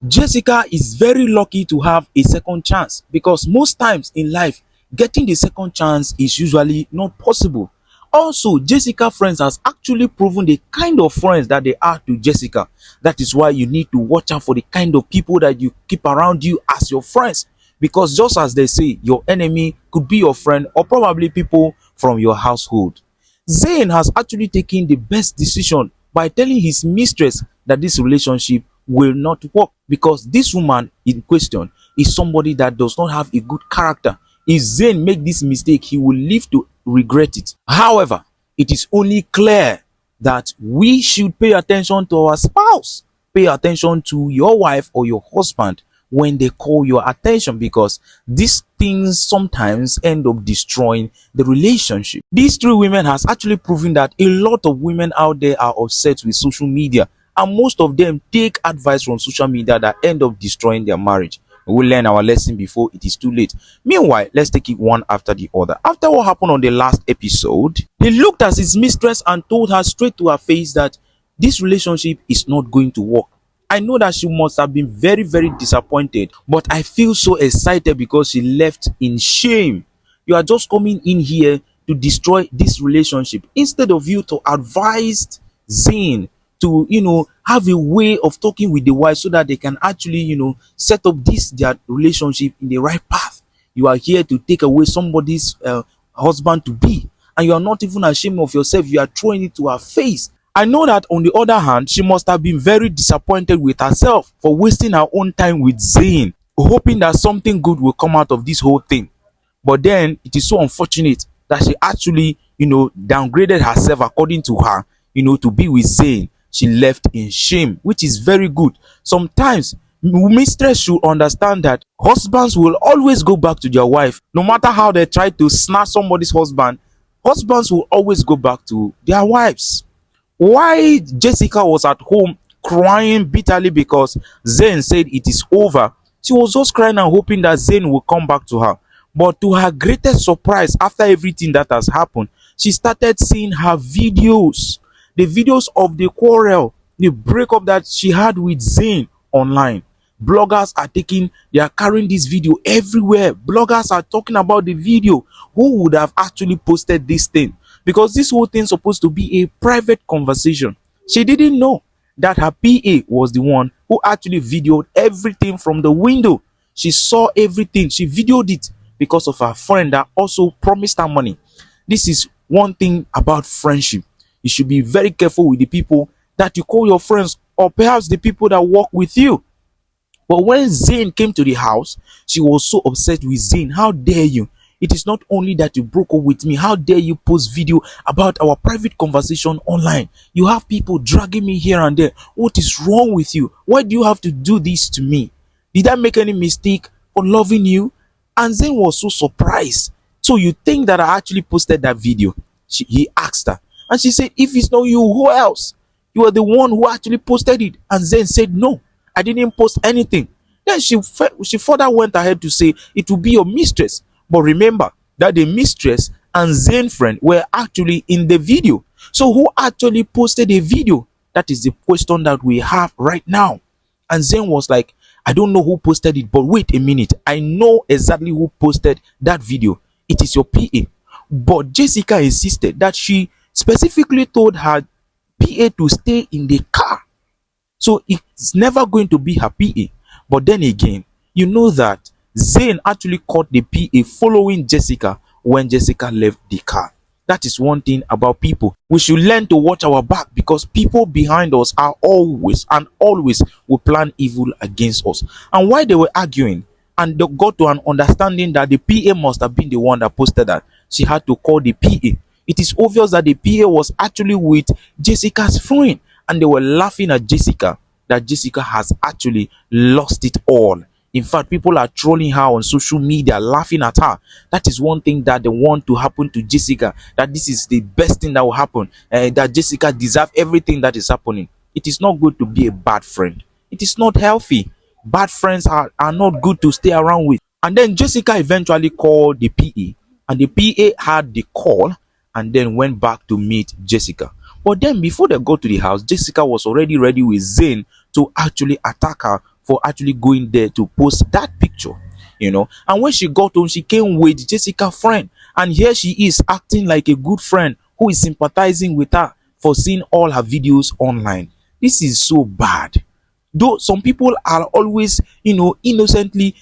Jessica is very lucky to have a second chance, because most times in life, getting the second chance is usually not possible. Also, Jessica friends has actually proven the kind of friends that they are to Jessica. That is why you need to watch out for the kind of people that you keep around you as your friends, because just as they say, your enemy could be your friend, or probably people from your household. Zayn has actually taken the best decision by telling his mistress that this relationship will not work, because this woman in question is somebody that does not have a good character. If Zayn make this mistake, he will live to regret it. However, it is only clear that we should pay attention to our spouse. Pay attention to your wife or your husband when they call your attention, because these things sometimes end up destroying the relationship. These three women has actually proven that a lot of women out there are upset with social media, and most of them take advice from social media that end up destroying their marriage. We'll learn our lesson before it is too late. Meanwhile, let's take it one after the other. After what happened on the last episode, he looked at his mistress and told her straight to her face that this relationship is not going to work. I know that she must have been very, very disappointed, but I feel so excited because she left in shame. You are just coming in here to destroy this relationship instead of you to advise Zayn to, have a way of talking with the wife so that they can actually, set up their relationship in the right path. You are here to take away somebody's husband to be, and you are not even ashamed of yourself. You are throwing it to her face. I know that on the other hand, she must have been very disappointed with herself for wasting her own time with Zayn, hoping that something good will come out of this whole thing. But then it is so unfortunate that she actually, downgraded herself according to her, to be with Zayn. She left in shame, which is very good. Sometimes mistress should understand that husbands will always go back to their wife. No matter how they try to snatch somebody's husband, husbands will always go back to their wives. Why Jessica was at home crying bitterly because Zayn said it is over, she was just crying and hoping that Zayn will come back to her. But to her greatest surprise, after everything that has happened, she started seeing her videos, the videos of the quarrel, the breakup that she had with Zayn online. Bloggers they are carrying this video everywhere. Bloggers are talking about the video. Who would have actually posted this thing? Because this whole thing is supposed to be a private conversation. She didn't know that her PA was the one who actually videoed everything from the window. She saw everything. She videoed it because of her friend that also promised her money. This is one thing about friendship. You should be very careful with the people that you call your friends, or perhaps the people that work with you. But when Zayn came to the house, she was so upset with Zayn. How dare you? It is not only that you broke up with me. How dare you post video about our private conversation online? You have people dragging me here and there. What is wrong with you? Why do you have to do this to me? Did I make any mistake for loving you? And Zayn was so surprised. So you think that I actually posted that video? He asked her. And she said, if it's not you, who else? You are the one who actually posted it. And Zayn said, no, I didn't post anything. Then she further went ahead to say, it will be your mistress. But remember that the mistress and Zayn friend were actually in the video. So who actually posted a video? That is the question that we have right now. And Zayn was like, I don't know who posted it, but wait a minute. I know exactly who posted that video. It is your PA. But Jessica insisted that she specifically told her PA to stay in the car. So it's never going to be her PA. But then again, you know that Zayn actually caught the PA following Jessica when Jessica left the car. That is one thing about people. We should learn to watch our back, because people behind us are always will plan evil against us. And while they were arguing and they got to an understanding that the PA must have been the one that posted that, she had to call the PA. It is obvious that the PA was actually with Jessica's friend, and they were laughing at Jessica, that Jessica has actually lost it all. In fact, people are trolling her on social media, laughing at her. That is one thing that they want to happen to Jessica, that this is the best thing that will happen, that Jessica deserves everything that is happening. It is not good to be a bad friend. It is not healthy. Bad friends are not good to stay around with. And then Jessica eventually called the PA, and the PA had the call and then went back to meet Jessica. But then before they got to the house, Jessica was already ready with Zayn to actually attack her for actually going there to post that picture, you know. And when she got home, she came with Jessica friend, and here she is acting like a good friend who is sympathizing with her for seeing all her videos online. This is so bad. Though some people are always, innocently,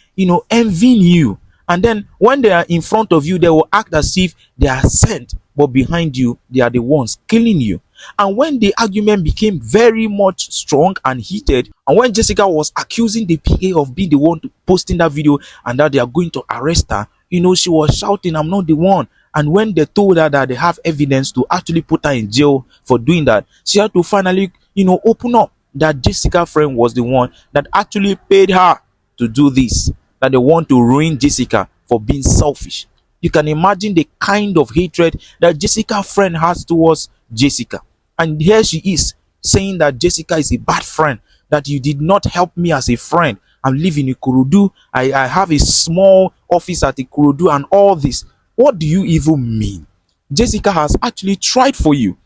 envying you, and then when they are in front of you, they will act as if they are sent, but behind you they are the ones killing you. And when the argument became very much strong and heated, and when Jessica was accusing the PA of being the one to posting that video and that they are going to arrest her, she was shouting, "I'm not the one." And when they told her that they have evidence to actually put her in jail for doing that, she had to finally, open up that Jessica friend was the one that actually paid her to do this, that they want to ruin Jessica for being selfish. You can imagine the kind of hatred that Jessica friend has towards Jessica. And here she is saying that Jessica is a bad friend, that you did not help me as a friend. I'm living in Ikorodu. I have a small office at Ikorodu and all this. What do you even mean? Jessica has actually tried for you,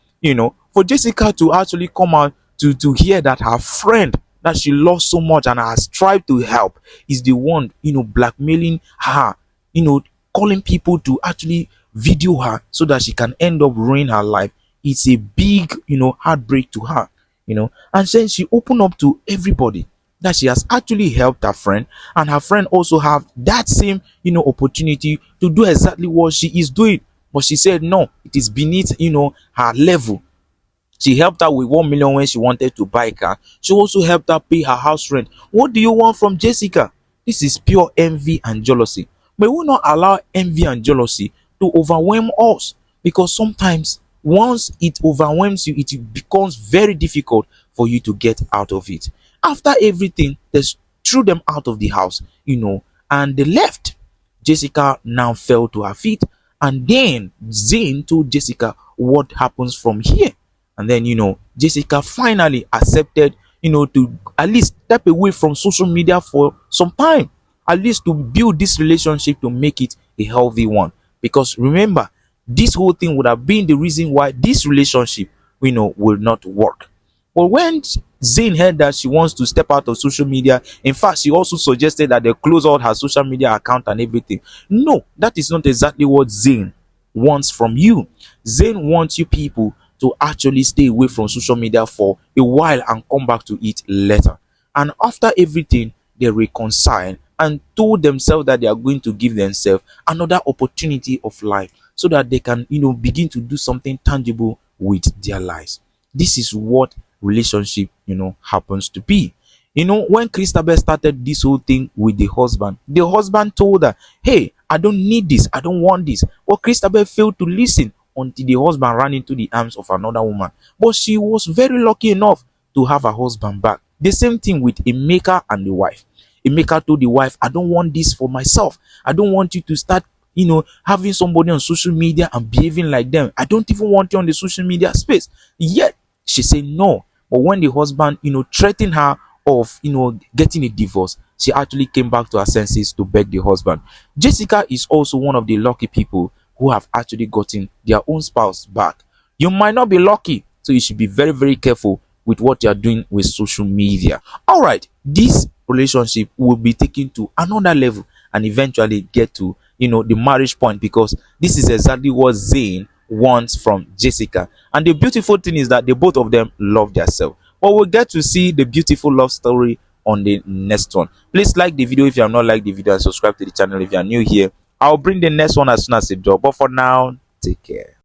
for Jessica to actually come out to hear that her friend that she loves so much and has tried to help is the one, blackmailing her, calling people to actually video her so that she can end up ruining her life. It's a big, heartbreak to her, and then she opened up to everybody that she has actually helped her friend, and her friend also have that same, opportunity to do exactly what she is doing. But she said no, it is beneath, her level. She helped her with 1 million when she wanted to buy a car. She also helped her pay her house rent. What do you want from Jessica? This is pure envy and jealousy. May we not allow envy and jealousy to overwhelm us, because sometimes once it overwhelms you, it becomes very difficult for you to get out of it. After everything, they threw them out of the house, and they left. Jessica now fell to her feet, and then Zane told Jessica what happens from here. And then, Jessica finally accepted, to at least step away from social media for some time, at least to build this relationship to make it a healthy one. Because remember, this whole thing would have been the reason why this relationship, will not work. But when Zane heard that she wants to step out of social media, in fact, she also suggested that they close out her social media account and everything. No, that is not exactly what Zane wants from you. Zane wants you people to actually stay away from social media for a while and come back to it later. And after everything, they reconcile and told themselves that they are going to give themselves another opportunity of life so that they can, begin to do something tangible with their lives. This is what relationship, happens to be. When Christabel started this whole thing with the husband told her, "Hey, I don't need this, I don't want this." But Christabel failed to listen until the husband ran into the arms of another woman. But she was very lucky enough to have her husband back. The same thing with Emeka and the wife. Emeka told the wife, "I don't want this for myself. I don't want you to start, having somebody on social media and behaving like them. I don't even want you on the social media space." Yet she said no. But when the husband, threatened her of, getting a divorce, she actually came back to her senses to beg the husband. Jessica is also one of the lucky people who have actually gotten their own spouse back. You might not be lucky, so you should be very, very careful with what you are doing with social media. All right, this relationship will be taken to another level and eventually get to, the marriage point, because this is exactly what Zane wants from Jessica. And the beautiful thing is that the both of them love themselves. But we'll get to see the beautiful love story on the next one. Please like the video if you have not liked the video, and subscribe to the channel if you are new here. I'll bring the next one as soon as it drops. But for now, take care.